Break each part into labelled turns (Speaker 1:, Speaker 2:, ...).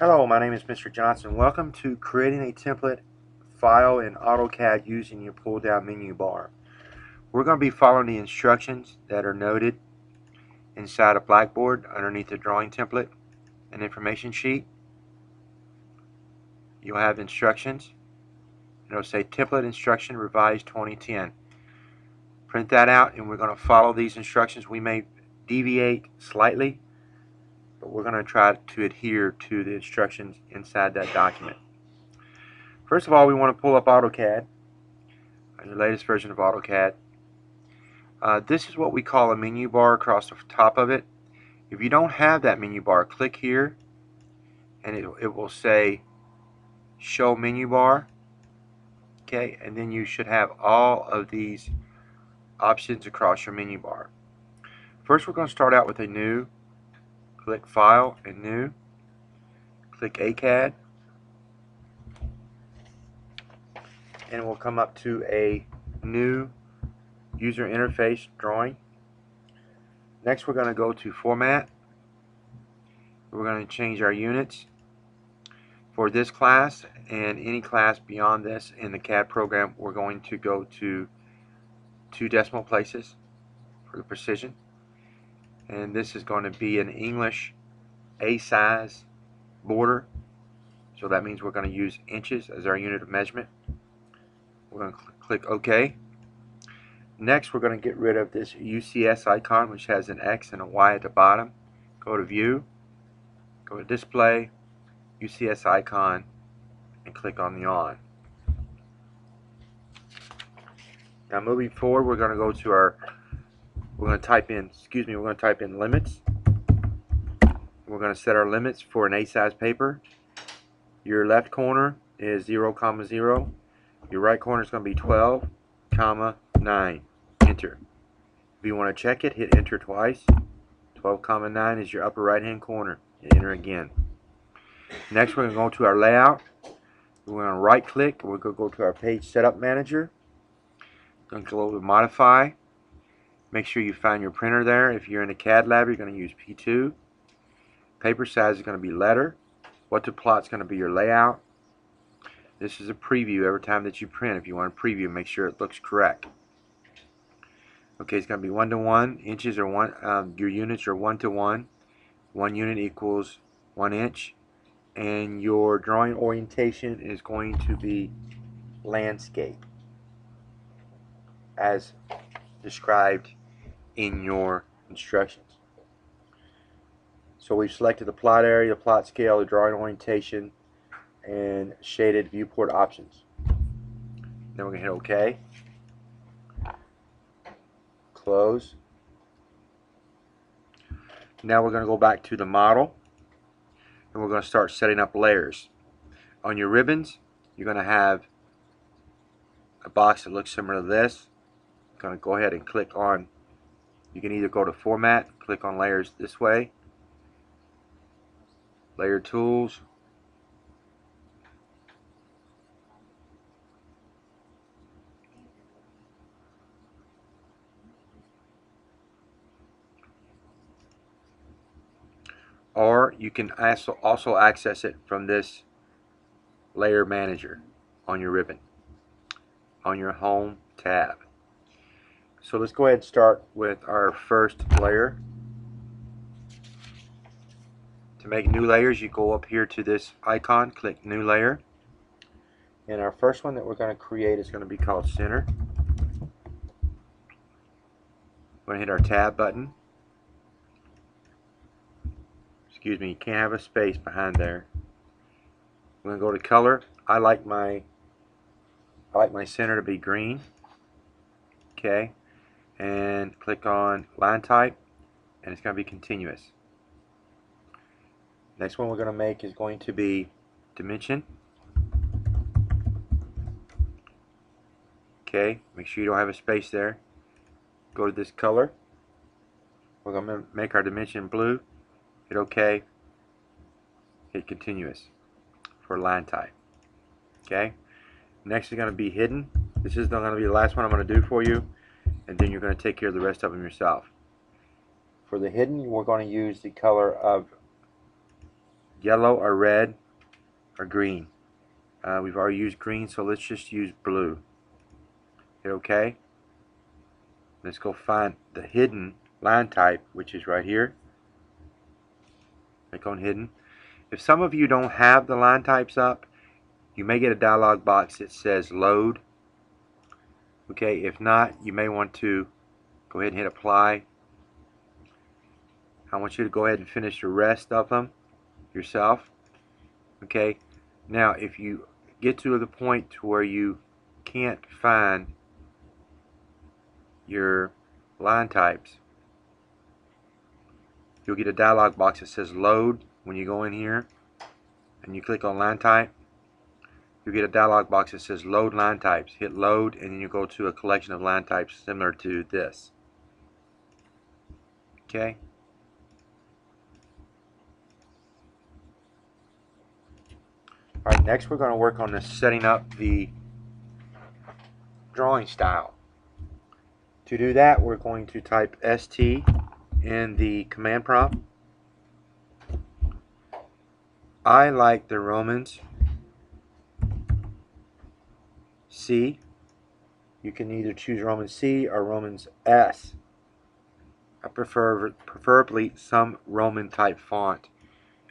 Speaker 1: Hello, my name is Mr. Johnson. Welcome to creating a template file in AutoCAD using your pull down menu bar. We're going to be following the instructions that are noted inside a blackboard underneath the drawing template and information sheet. You'll have instructions. It'll say template instruction revised 2010. Print that out and we're going to follow these instructions. We may deviate slightly, but we're going to try to adhere to the instructions inside that document. First of all, we want to pull up AutoCAD, the latest version of AutoCAD. This is what we call a menu bar across the top of it. If you don't have that menu bar, click here and it will say show menu bar. Okay, and then you should have all of these options across your menu bar. First, we're going to start out with a new. Click File and New. Click AutoCAD, and we'll come up to a new user interface drawing. Next, we're going to go to Format. We're going to change our units for this class and any class beyond this in the CAD program. We're going to go to 2 decimal places for the precision, and this is going to be an English A-size border, so that means we're going to use inches as our unit of measurement. We're going to click OK. Next, we're going to get rid of this UCS icon, which has an X and a Y at the bottom. Go to View, go to Display, UCS icon, and click on the On. Now, moving forward, we're going to go to our. We're going to type in limits. We're going to set our limits for an A-size paper. Your left corner is 0, 0. Your right corner is going to be 12, 9. Enter. If you want to check it, hit enter twice. 12, 9 is your upper right hand corner. Enter again. Next, we're going to go to our layout. We're going to right click. We're going to go to our page setup manager. We're going to go to modify. Make sure you find your printer there. If you're in a CAD lab, you're going to use P2. Paper size is going to be letter. What to plot is going to be your layout. This is a preview every time that you print. If you want to preview, make sure it looks correct. Okay, it's going to be 1 to 1. Inches are one. Your units are 1 to 1. 1 unit equals 1 inch. And your drawing orientation is going to be landscape, as described in your instructions. So we've selected the plot area, the plot scale, the drawing orientation, and shaded viewport options. Then we're going to hit OK. Close. Now we're going to go back to the model, and we're going to start setting up layers. On your ribbons, you're going to have a box that looks similar to this. I'm going to go ahead and click on. You can either go to Format, click on Layers this way, Layer Tools, or you can also access it from this Layer Manager on your ribbon, on your Home tab. So let's go ahead and start with our first layer. To make new layers, you go up here to this icon, click New Layer. And our first one that we're going to create is going to be called Center. We're going to hit our Tab button. Excuse me, you can't have a space behind there. We're going to go to Color. I like my center to be green. Okay. And click on Line Type, and it's going to be continuous. Next one we're going to make is going to be Dimension. Okay, make sure you don't have a space there. Go to this color. We're going to make our dimension blue. Hit OK. Hit continuous for line type. Okay. Next is going to be hidden. This is going to be the last one I'm going to do for you, and then you're going to take care of the rest of them yourself. For the hidden, we're going to use the color of yellow or red or green. We've already used green, so let's just use blue. Hit OK. Let's go find the hidden line type, which is right here. Click on hidden. If some of you don't have the line types up, you may get a dialog box that says load. Okay, if not, you may want to go ahead and hit apply. I want you to go ahead and finish the rest of them yourself. Okay, now if you get to the point to where you can't find your line types, you'll get a dialog box that says load. When you go in here and you click on line type, you get a dialog box that says load line types. Hit load, and then you go to a collection of line types similar to this. Okay. Alright, next we're going to work on setting up the drawing style. To do that, we're going to type ST in the command prompt. I like the Romans C. You can either choose Roman C or Romans S. I prefer preferably some Roman type font.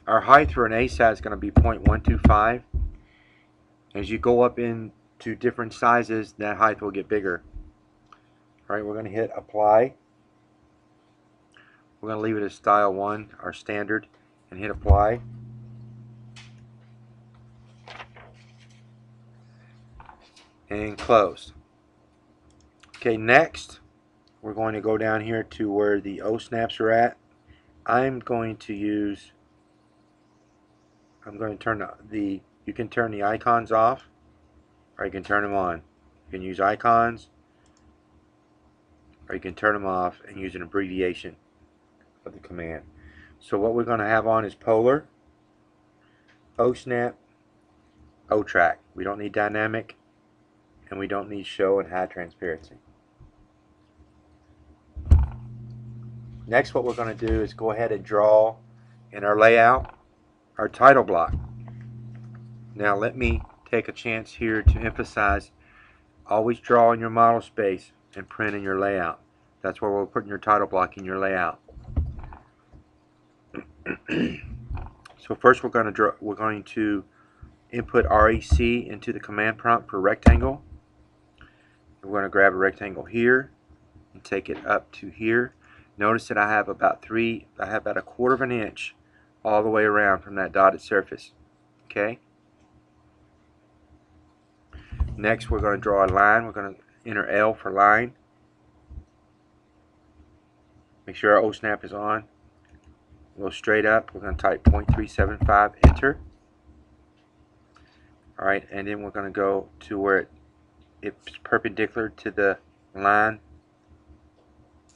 Speaker 1: Our height for an A size is going to be 0.125. As you go up into different sizes, that height will get bigger. Alright, we're going to hit apply. We're going to leave it as style 1, our standard, and hit apply. And close. Okay, next we're going to go down here to where the O snaps are at. I'm going to turn you can turn the icons off, or you can turn them on. You can use icons, or you can turn them off and use an abbreviation of the command. So what we're going to have on is polar, O snap, O track. We don't need dynamic, and we don't need show and high transparency. Next, what we're going to do is go ahead and draw in our layout our title block. Now let me take a chance here to emphasize, always draw in your model space and print in your layout. That's where we're putting your title block in your layout. So first we're going to input REC into the command prompt for rectangle. We're going to grab a rectangle here and take it up to here. Notice that I have about a quarter of an inch all the way around from that dotted surface. Okay. Next we're going to draw a line. We're going to enter L for line. Make sure our O snap is on. Go straight up. We're going to type 0.375, enter. Alright, and then we're going to go to where it's perpendicular to the line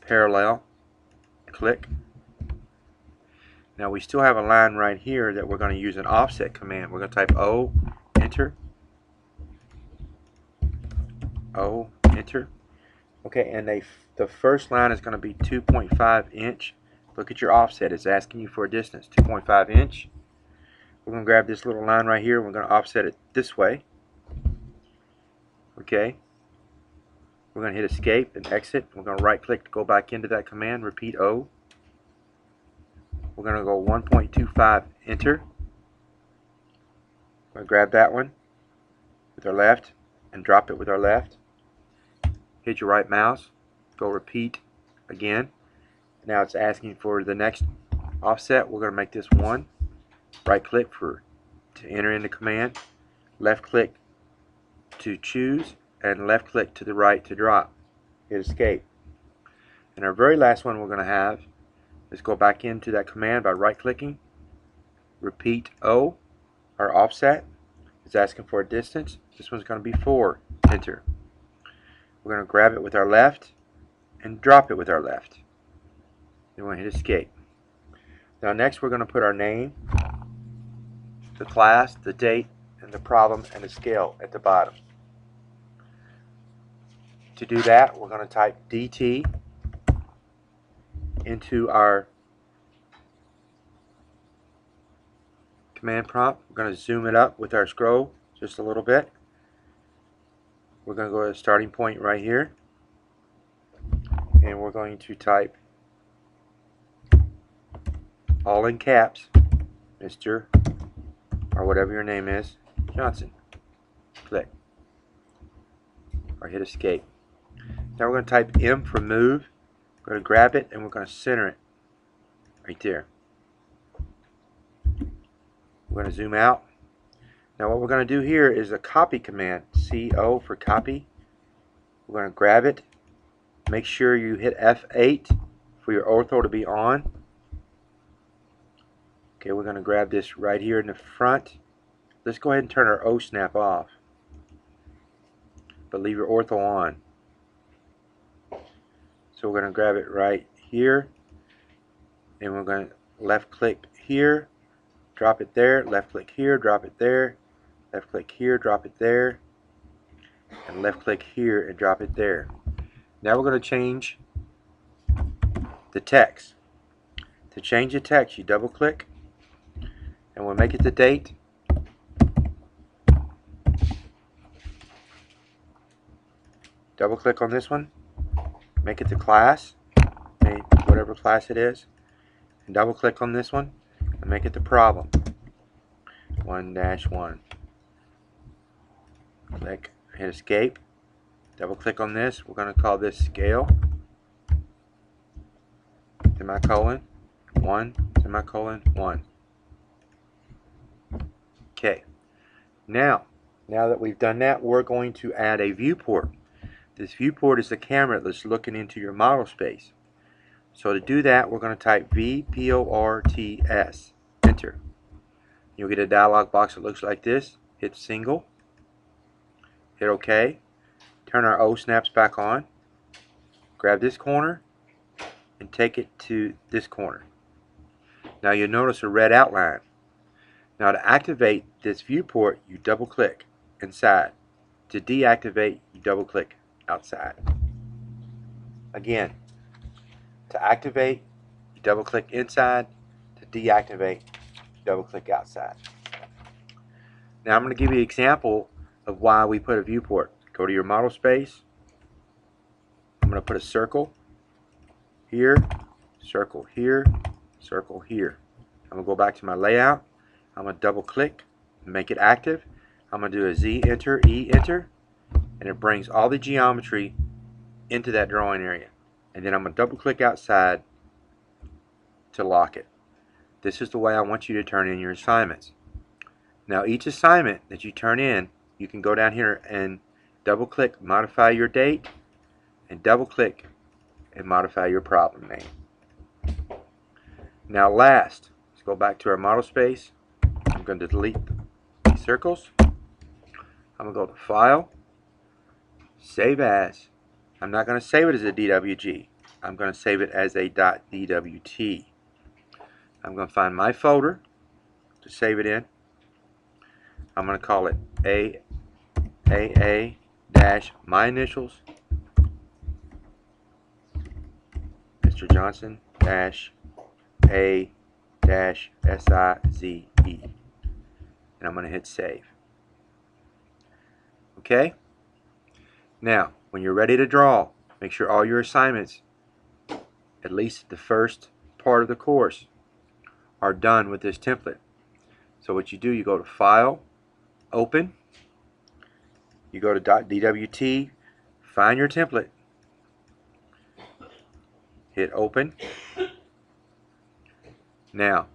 Speaker 1: parallel. Click. Now we still have a line right here that we're going to use an offset command. We're going to type O, enter. O, enter. Okay, and the first line is going to be 2.5 inch. Look at your offset. It's asking you for a distance, 2.5 inch. We're going to grab this little line right here. We're going to offset it this way. Okay. We're going to hit escape and exit. We're going to right click to go back into that command. Repeat O. We're going to go 1.25, enter. We're going to grab that one with our left and drop it with our left. Hit your right mouse. Go repeat again. Now it's asking for the next offset. We're going to make this 1. Right click to enter in the command. Left click to choose, and left click to the right to drop. Hit escape. And our very last one we're going to have is go back into that command by right clicking. Repeat O, our offset. It's asking for a distance. This one's going to be 4. Enter. We're going to grab it with our left and drop it with our left. Then we're going to hit escape. Now next we're going to put our name, the class, the date, and the problem, and the scale at the bottom. To do that, we're going to type DT into our command prompt. We're going to zoom it up with our scroll just a little bit. We're going to go to the starting point right here, and we're going to type, all in caps, Mr. or whatever your name is, Johnson. Click. Or hit escape. Now we're going to type M for move. We're going to grab it and we're going to center it right there. We're going to zoom out. Now what we're going to do here is a copy command. CO for copy. We're going to grab it. Make sure you hit F8 for your ortho to be on. Okay, we're going to grab this right here in the front. Let's go ahead and turn our O snap off, but leave your ortho on. So we're going to grab it right here, and we're going to left click here, drop it there, left click here, drop it there, left click here, drop it there, and left click here and drop it there. Now we're going to change the text. To change the text, you double click, and we'll make it the date. Double click on this one, make it the class, whatever class it is, and double click on this one and make it the problem 1-1. Click, hit escape, double click on this. We're going to call this scale, semicolon 1, semicolon 1. Okay, now that we've done that, we're going to add a viewport. This viewport is the camera that's looking into your model space. So to do that, we're going to type VPORTS, enter. You'll get a dialog box that looks like this. Hit single, hit OK, turn our O snaps back on, grab this corner and take it to this corner. Now you'll notice a red outline. Now to activate this viewport, you double click inside. To deactivate, you double click outside. Again, to activate, you double click inside. To deactivate, you double click outside. Now I'm going to give you an example of why we put a viewport. Go to your model space. I'm going to put a circle here, circle here, circle here. I'm going to go back to my layout. I'm going to double click, make it active. I'm going to do a Z enter, E enter, and it brings all the geometry into that drawing area. And then I'm going to double click outside to lock it. This is the way I want you to turn in your assignments. Now each assignment that you turn in, you can go down here and double click modify your date, and double click and modify your problem name. Now last, let's go back to our model space. I'm going to delete these circles. I'm going to go to File, Save As. I'm not going to save it as a DWG. I'm going to save it as a .dwt. I'm going to find my folder to save it in. I'm going to call it AAA-my initials, Mr. Johnson -A-SIZE. And I'm going to hit save. Okay? Now, when you're ready to draw, make sure all your assignments, at least the first part of the course, are done with this template. So what you do, you go to File, Open, you go to .dwt, find your template, hit Open. Now,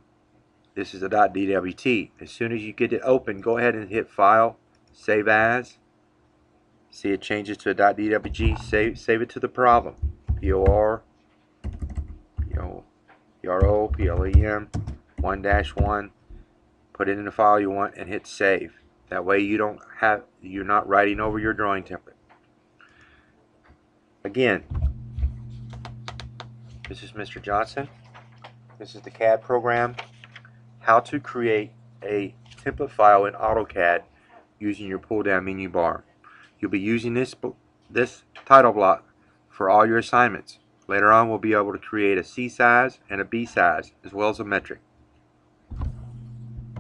Speaker 1: this is a .dwt. As soon as you get it open, go ahead and hit File, Save As. See, it changes to a .dwg. Save it to the problem. POR, PRO, PLEM, 1-1. Put it in the file you want and hit Save. That way you're not writing over your drawing template. Again, this is Mr. Johnson. This is the CAD program. How to create a template file in AutoCAD using your pull-down menu bar. You'll be using this title block for all your assignments. Later on, we'll be able to create a C size and a B size, as well as a metric.